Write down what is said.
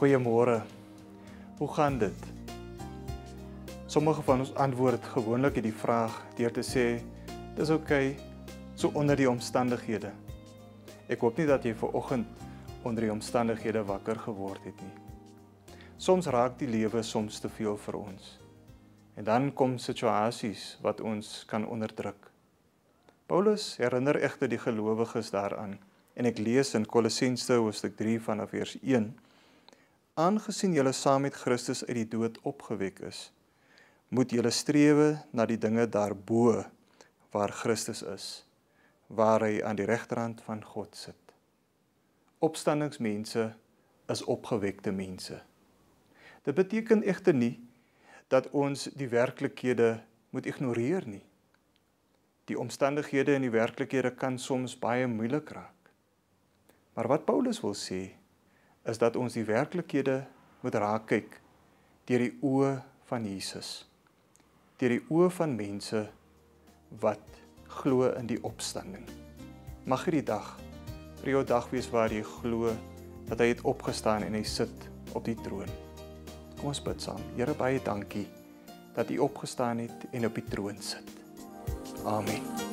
Goeiemôre. Hoe gaan dit? Sommige van ons antwoord gewoonlik die vraag deur te sê, dis oké, so onder die omstandighede. Ek hoop nie dat jy vanoggend onder die omstandighede wakker geword het nie. Soms raak die lewe soms te veel vir ons. En dan kom situasies wat ons kan onderdruk. Paulus herinner egter die gelowiges daaraan, en ek lees in Kolossense hoofstuk 3 vanaf vers 1, aangesien julle saam met Christus uit die dood opgewek is, moet julle strewe na die dinge daarbo waar Christus is, waar hy aan die regterhand van God sit. Opstandingsmense is opgewekte mense. Dit beteken egter nie dat ons die werklikhede moet ignoreer nie. Die omstandighede en die werklikhede kan soms baie moeilik raak. Maar wat Paulus wil sê, is dat ons die werklikhede moet raak kyk deur die oë van Jesus, deur die oë van mense wat glo in die opstanding. Mag hierdie dag vir jou dag wees waar jy glo dat hy het opgestaan en hy sit op die troon. Kom ons bid saam. Here, baie dankie dat u opgestaan het en op die troon sit. Amen.